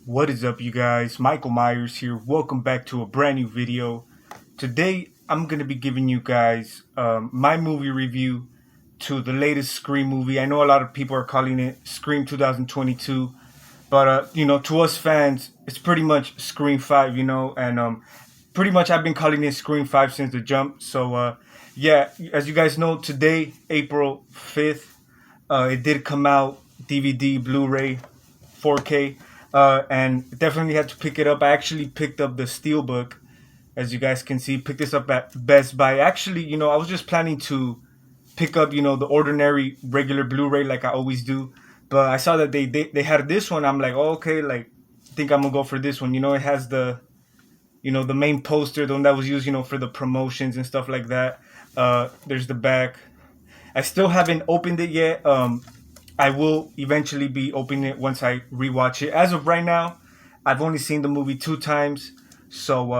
What is up, you guys? Michael Myers here. Welcome back to a brand new video. Today, I'm going to be giving you guys my movie review to the latest Scream movie. I know a lot of people are calling it Scream 2022, but to us fans, it's pretty much Scream 5, and pretty much I've been calling it Scream 5 since the jump. So, yeah, as you guys know, today, April 5th, it did come out DVD, Blu-ray, 4K, and definitely had to pick it up. I actually picked up the Steelbook, as you guys can see. Picked this up at Best Buy. Actually, I was just planning to pick up, the ordinary regular Blu-ray like I always do, but I saw that they had this one. I'm like, oh, okay, like I think I'm gonna go for this one. It has the main poster, the one that was used, for the promotions and stuff like that. There's the back. I still haven't opened it yet. I will eventually be opening it once I rewatch it. As of right now, I've only seen the movie 2 times. So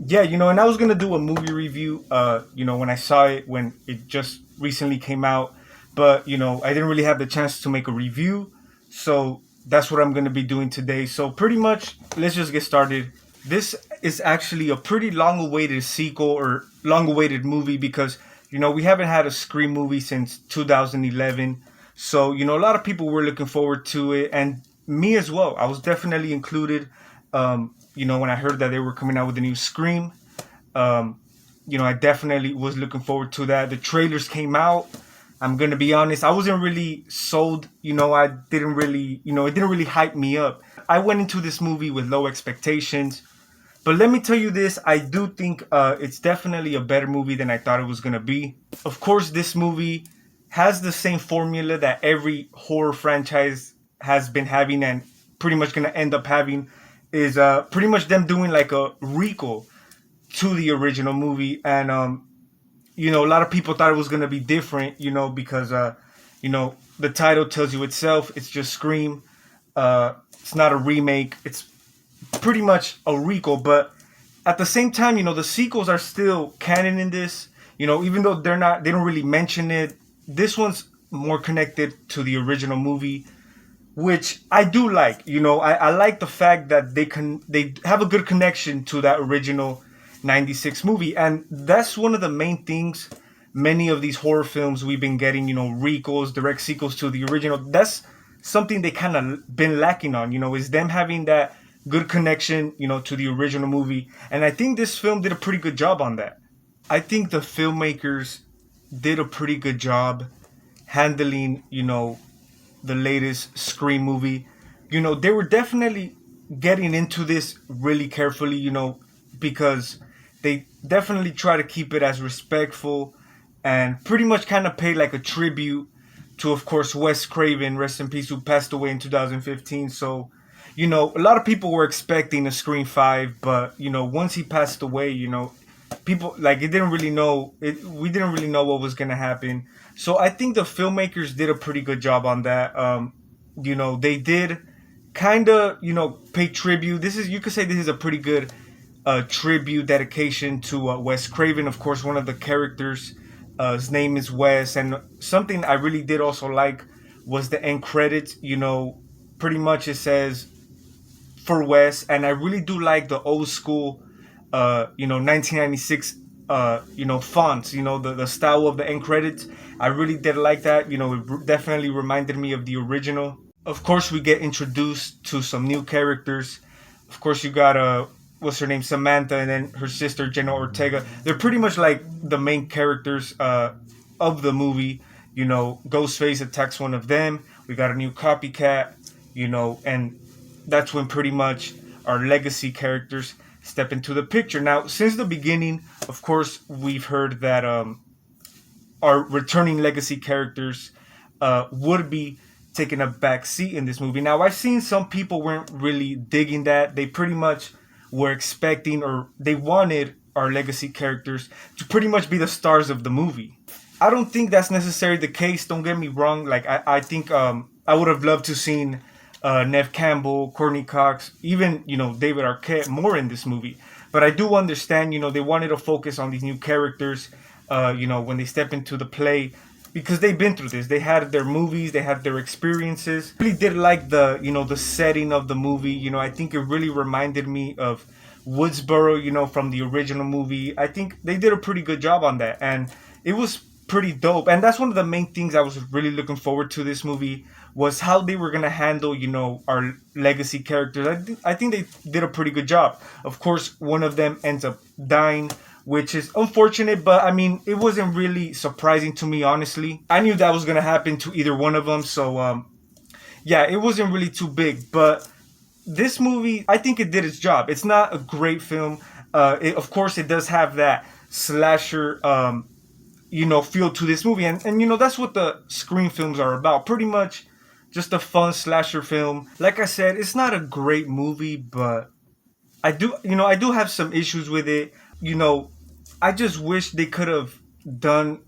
yeah, and I was gonna do a movie review. When I saw it when it just recently came out, but I didn't really have the chance to make a review. So that's what I'm gonna be doing today. So pretty much, let's just get started. This is actually a pretty long-awaited sequel or long-awaited movie because we haven't had a Scream movie since 2011. So a lot of people were looking forward to it, and me as well. I was definitely included. When I heard that they were coming out with a new Scream, I definitely was looking forward to that. The trailers came out. I'm gonna be honest, I wasn't really sold. I didn't really, it didn't really hype me up. I went into this movie with low expectations. But let me tell you this, I do think it's definitely a better movie than I thought it was going to be. Of course, this movie has the same formula that every horror franchise has been having and pretty much going to end up having, is pretty much them doing like a recall to the original movie. And, a lot of people thought it was going to be different, because, the title tells you itself. It's just Scream. It's not a remake. It's pretty much a recall, but at the same time, the sequels are still canon in this. Even though they don't really mention it. This one's more connected to the original movie, which I do like. I like the fact that they have a good connection to that original '96 movie, and that's one of the main things. Many of these horror films we've been getting, recalls, direct sequels to the original. That's something they kind of been lacking on. Is them having that good connection, to the original movie. And I think this film did a pretty good job on that. I think the filmmakers did a pretty good job handling, the latest Scream movie. They were definitely getting into this really carefully, because they definitely try to keep it as respectful and pretty much kind of pay like a tribute to, of course, Wes Craven, rest in peace, who passed away in 2015. So, a lot of people were expecting a Scream 5, but, once he passed away, people, like, it didn't really know, we didn't really know what was going to happen. So I think the filmmakers did a pretty good job on that. They did kind of, pay tribute. You could say this is a pretty good tribute, dedication to Wes Craven, of course, one of the characters. His name is Wes, and something I really did also like was the end credits. Pretty much it says for Wes, and I really do like the old school, 1996, fonts. The style of the end credits. I really did like that. It definitely reminded me of the original. Of course, we get introduced to some new characters. Of course, you got what's her name, Samantha, and then her sister Jenna Ortega. They're pretty much like the main characters of the movie. Ghostface attacks one of them. We got a new copycat. And that's when pretty much our legacy characters step into the picture. Now, since the beginning, of course, we've heard that our returning legacy characters would be taking a back seat in this movie. Now, I've seen some people weren't really digging that. They pretty much were expecting, or they wanted our legacy characters to pretty much be the stars of the movie. I don't think that's necessarily the case. Don't get me wrong. Like, I think I would have loved to seen Nev Campbell, Courtney Cox, even, David Arquette more in this movie. But I do understand, they wanted to focus on these new characters, when they step into the play. because they've been through this. They had their movies, they had their experiences. Really did like the, the setting of the movie. I think it really reminded me of Woodsboro, from the original movie. I think they did a pretty good job on that, and it was pretty dope. And that's one of the main things I was really looking forward to this movie, was how they were gonna handle, our legacy characters. I think they did a pretty good job. Of course, one of them ends up dying, which is unfortunate, but I mean, it wasn't really surprising to me, honestly. I knew that was gonna happen to either one of them, so yeah, it wasn't really too big. But this movie, I think it did its job. It's not a great film. Of course, it does have that slasher, feel to this movie, and that's what the Scream films are about. Pretty much, just a fun slasher film. Like I said, it's not a great movie, but I do have some issues with it. I just wish they could have done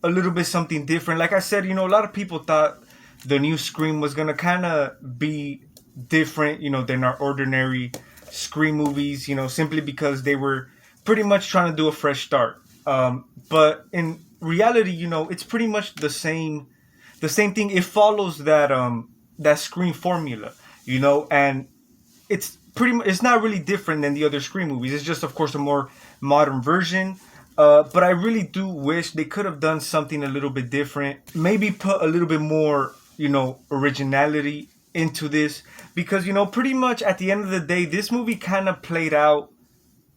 a little bit something different. Like I said, a lot of people thought the new Scream was gonna kind of be different, than our ordinary Scream movies. Simply because they were pretty much trying to do a fresh start. But in reality, it's pretty much the same thing. It follows that Scream formula, and it's not really different than the other Scream movies. It's just, of course, a more modern version. But I really do wish they could have done something a little bit different. Maybe put a little bit more, originality into this, because pretty much at the end of the day, this movie kind of played out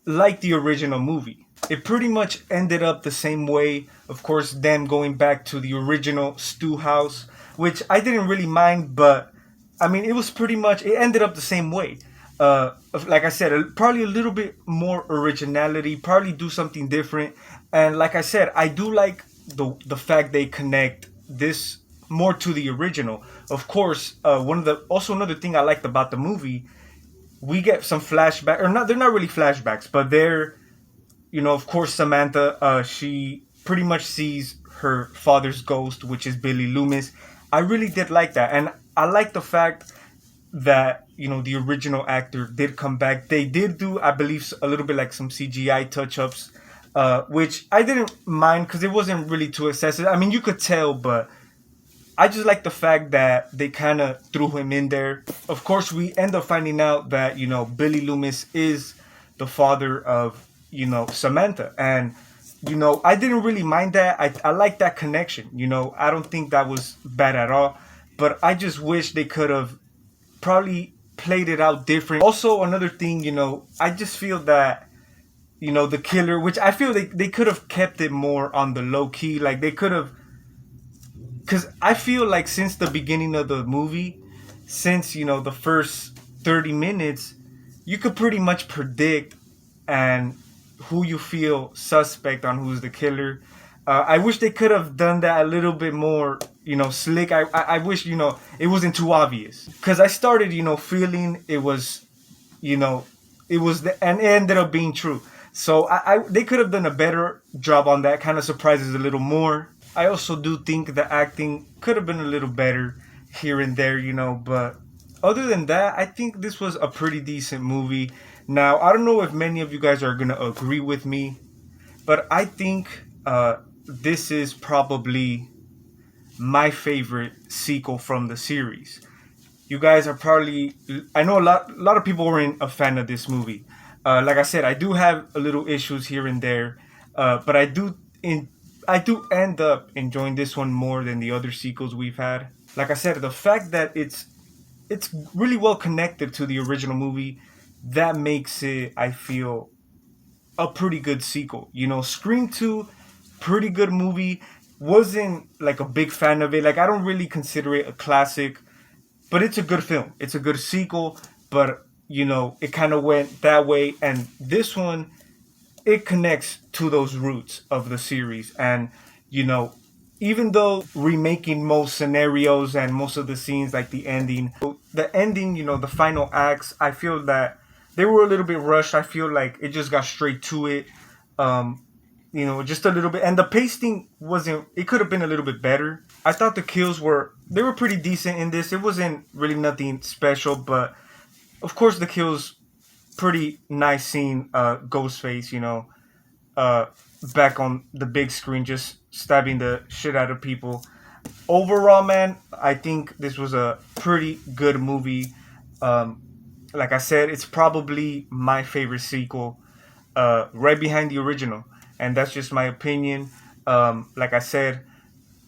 like the original movie. It pretty much ended up the same way. Of course, them going back to the original stew house, which I didn't really mind, but I mean, it ended up the same way. Like I said, probably a little bit more originality, probably do something different. And like I said, I do like the fact they connect this more to the original. Of course, another thing I liked about the movie, we get some flashback, or not, they're not really flashbacks, but they're, of course, Samantha, she pretty much sees her father's ghost, which is Billy Loomis. I really did like that, and I like the fact that the original actor did come back. They did do, I believe, a little bit like some CGI touch-ups, which I didn't mind because it wasn't really too excessive. I mean, you could tell, but I just like the fact that they kind of threw him in there. Of course, we end up finding out that Billy Loomis is the father of Samantha, and I didn't really mind that. I like that connection. I don't think that was bad at all, but I just wish they could have probably played it out different. Also, another thing, I just feel that the killer, which I feel they could have kept it more on the low key. Like they could have, because I feel like since the beginning of the movie, since the first 30 minutes, you could pretty much predict and who you feel suspect on who's the killer. I wish they could have done that a little bit more, slick. I wish, it wasn't too obvious. Because I started, feeling it was, and it ended up being true. So they could have done a better job on that. Kind of surprises a little more. I also do think the acting could have been a little better here and there, but other than that, I think this was a pretty decent movie. Now, I don't know if many of you guys are going to agree with me, but I think this is probably my favorite sequel from the series. You guys are probably, I know a lot of people weren't a fan of this movie. Like I said, I do have a little issues here and there, but I do end up enjoying this one more than the other sequels we've had. Like I said, the fact that it's really well connected to the original movie, that makes it, I feel, a pretty good sequel. Scream 2, pretty good movie. Wasn't like a big fan of it. Like, I don't really consider it a classic, but it's a good film. It's a good sequel, but it kind of went that way. And this one, it connects to those roots of the series. And even though remaking most scenarios and most of the scenes, like the ending, the final acts, I feel that they were a little bit rushed. I feel like it just got straight to it. Just a little bit. And the pacing it could have been a little bit better. I thought the kills were pretty decent in this. It wasn't really nothing special, but of course the kills, pretty nice scene. Ghostface, back on the big screen, just stabbing the shit out of people. Overall, man, I think this was a pretty good movie. Um, like I said, it's probably my favorite sequel, right behind the original, and that's just my opinion. Like I said,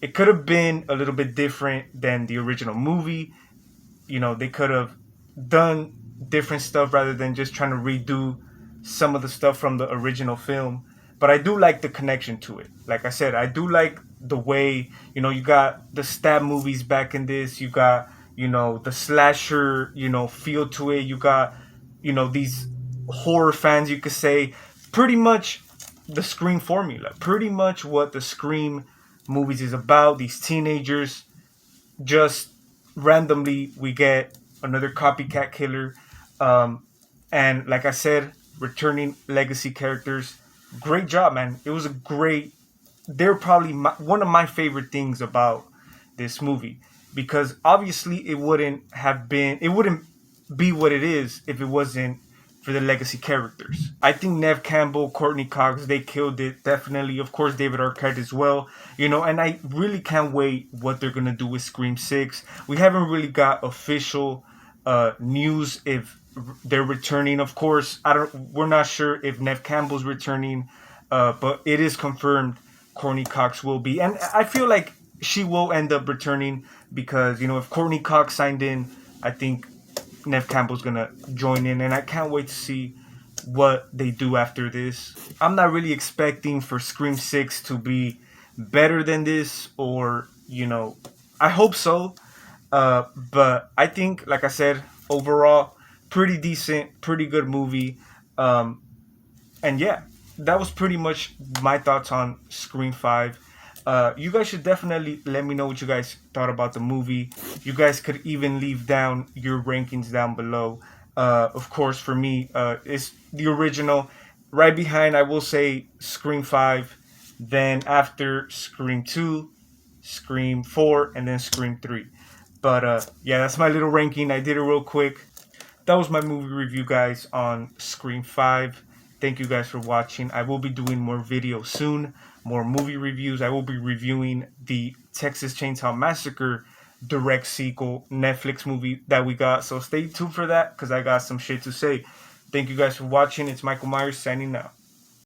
it could have been a little bit different than the original movie. They could have done different stuff rather than just trying to redo some of the stuff from the original film. But I do like the connection to it. Like I said, I do like the way, you got the stab movies back in this. You got, the slasher, feel to it. You got, these horror fans, you could say, pretty much the Scream formula. Pretty much what the Scream movies is about. These teenagers, just randomly we get another copycat killer, um, and like I said, returning legacy characters. Great job, man. It was a great. They're probably one of my favorite things about this movie, because obviously it wouldn't be what it is if it wasn't for the legacy characters. I think Nev Campbell, Courtney Cox, they killed it, definitely. Of course, David Arquette as well. And I really can't wait what they're gonna do with Scream 6. We haven't really got official news if they're returning. Of course, we're not sure if Nev Campbell's returning, but it is confirmed Courtney Cox will be, and I feel like she will end up returning, because if Courtney Cox signed in, I think Nev Campbell's gonna join in, and I can't wait to see what they do after this. I'm not really expecting for Scream 6 to be better than this, or I hope so. But I think, like I said, overall, pretty decent, pretty good movie. And yeah, that was pretty much my thoughts on Scream 5. You guys should definitely let me know what you guys thought about the movie. You guys could even leave down your rankings down below. Of course, for me, it's the original. Right behind, I will say Scream 5. Then after Scream 2, Scream 4, and then Scream 3. But yeah, that's my little ranking. I did it real quick. That was my movie review, guys, on Scream 5. Thank you guys for watching. I will be doing more videos soon, more movie reviews. I will be reviewing the Texas Chainsaw Massacre direct sequel Netflix movie that we got. So stay tuned for that, because I got some shit to say. Thank you guys for watching. It's Michael Myers signing out.